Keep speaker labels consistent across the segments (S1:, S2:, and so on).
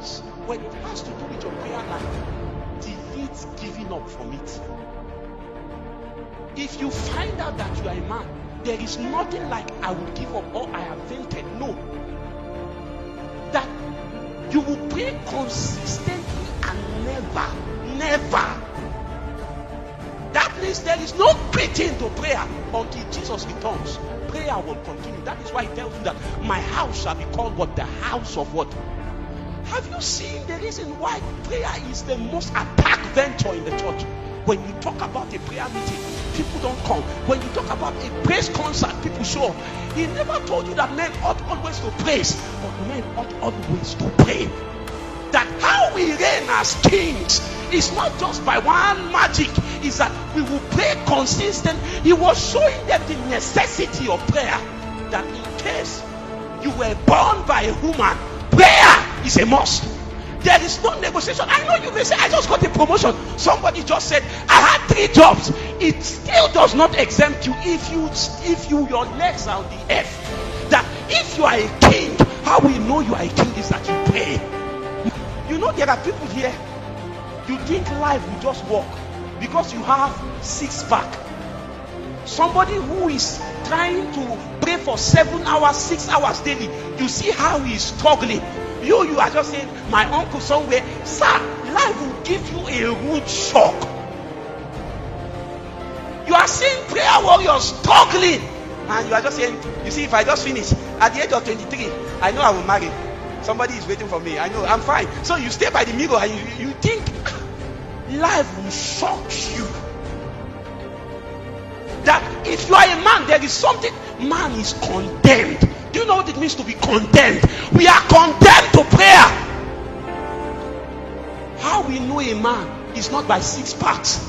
S1: once, when it has to do with your prayer life, delete giving up from it. If you find out that you are a man, there is nothing like I will give up or I have fainted. No. That you will pray consistently and never. That means there is no quitting to prayer until Jesus returns. Prayer will continue. That is why he tells you that my house shall be called what? The house of what? Have you seen the reason why prayer is the most attacked venture in the church? When you talk about a prayer meeting, people don't come. When you talk about a praise concert, people show up. He never told you that men ought always to praise, but men ought always to pray. That how we reign as kings is not just by one magic, is that we will pray consistent. He was showing them the necessity of prayer, that in case you were born by a woman, prayer is a must. There is no negotiation. I know you may say, I just got a promotion. Somebody just said, I had 3 jobs. It still does not exempt you if your legs are on the earth. That if you are a king, how we know you are a king is that you pray. You know, there are people here, you think life will just work because you have 6-pack. Somebody who is trying to pray for 7 hours, 6 hours daily, you see how he is struggling. You are just saying, my uncle somewhere. Sir, life will give you a rude shock. You are seeing prayer warriors struggling, and you are just saying, you see, if I just finish at the age of 23, I know I will marry. Somebody is waiting for me. I know, I'm fine. So you stay by the mirror and you think life will shock you. That if you are a man, there is something. Man is condemned. Do you know what it means to be condemned? We are condemned to prayer. How we know a man is not by 6-packs.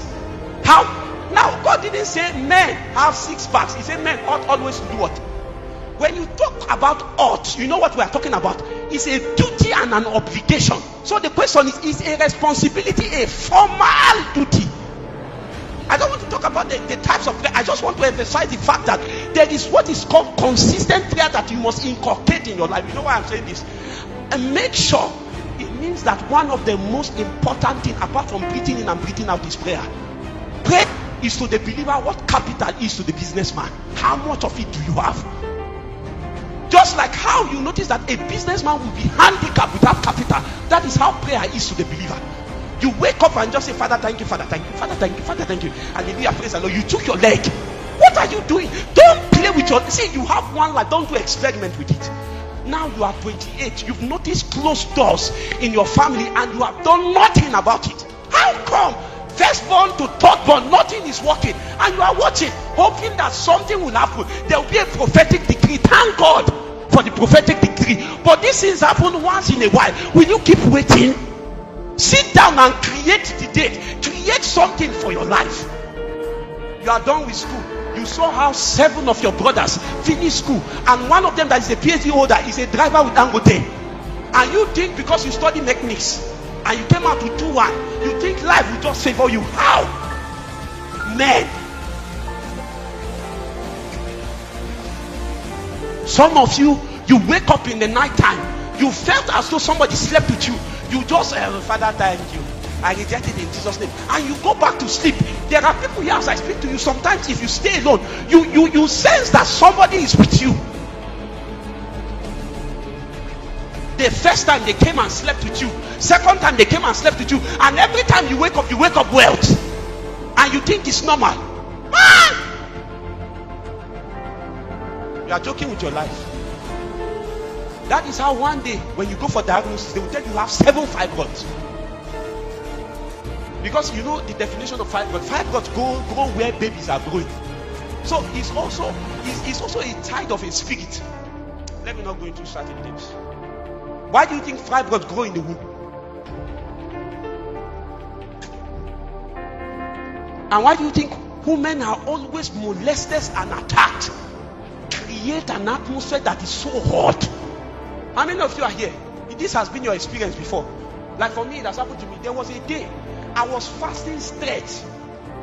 S1: How? Now, God didn't say men have 6-packs. He said men ought always to do what? When you talk about ought, you know what we are talking about? It's a duty and an obligation. So the question is a responsibility, a formal duty? I don't want to talk about the types of prayer. I just want to emphasize the fact that there is what is called consistent prayer that you must inculcate in your life. You know why I'm saying this? And make sure, it means that one of the most important things, apart from breathing in and breathing out, is prayer. Prayer is to the believer what capital is to the businessman. How much of it do you have? Just like how you notice that a businessman will be handicapped without capital, that is how prayer is to the believer. You wake up and just say, Father, thank you, Father, thank you, Father, thank you, Father, thank you. Hallelujah, praise the Lord. You took your leg. What are you doing? Don't play with your... See, you have one life. Don't do experiment with it. Now you are 28. You've noticed closed doors in your family and you have done nothing about it. How come? Firstborn to thirdborn, nothing is working. And you are watching, hoping that something will happen. There will be a prophetic decree. Thank God for the prophetic decree. But these things happen once in a while. Will you keep waiting? Sit down and create the date. Create something for your life. You are done with school. You saw how 7 of your brothers finished school, and one of them that is a PhD holder is a driver with Dangote. And you think because you study mechanics and you came out to do one, you think life will just favor you. How? Men. Some of you wake up in the night time. You felt as though somebody slept with you. You just, Father, thank you. I reject it in Jesus' name. And you go back to sleep. There are people here as I speak to you. Sometimes if you stay alone, you sense that somebody is with you. The first time they came and slept with you. Second time they came and slept with you. And every time you wake up wealth. And you think it's normal. Man! You are joking with your life. That is how one day when you go for diagnosis, they will tell you have 7 fibroids. Because you know the definition of fibroids. Fibroids grow where babies are growing. So it's also a tide of a spirit. Let me not go into certain things. Why do you think fibroids grow in the womb? And why do you think women are always molested and attacked? Create an atmosphere that is so hot. How many of you are here? This has been your experience before. Like for me, it has happened to me. There was a day I was fasting straight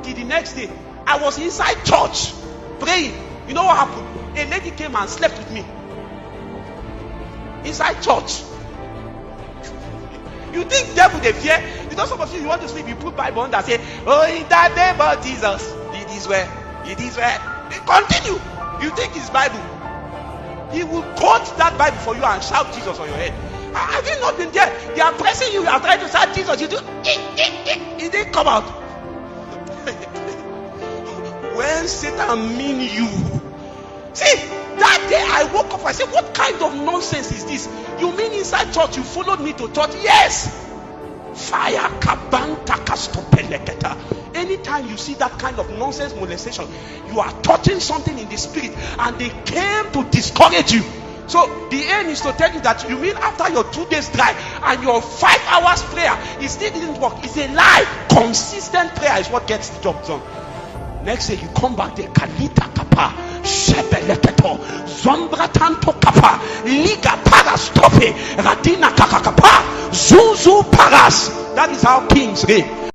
S1: till the next day. I was inside church praying. You know what happened? A lady came and slept with me inside church. You think devil they fear? You know, some of you want to sleep, you put Bible on that say, oh, in that name of Jesus, it is well. It is well. Continue. You think it's Bible? He will quote that Bible for you and shout Jesus on your head. Have you not been there? They are pressing you. You are trying to shout Jesus. You do. It didn't come out. When Satan mean you. See, that day I woke up. I said, what kind of nonsense is this? You mean inside church you followed me to church? Yes. Fire kabanta kastopeleketa. Anytime you see that kind of nonsense molestation, you are touching something in the spirit, and they came to discourage you. So the aim is to tell you that you mean after your 2 days drive and your 5 hours prayer, it still didn't work. It's a lie. Consistent prayer is what gets the job done. Next day you come back, the kalita kapa, shebeleketo, zombratanto kapa, liga parastope, radina kakakapa, zuzu paras. That is how kings reign.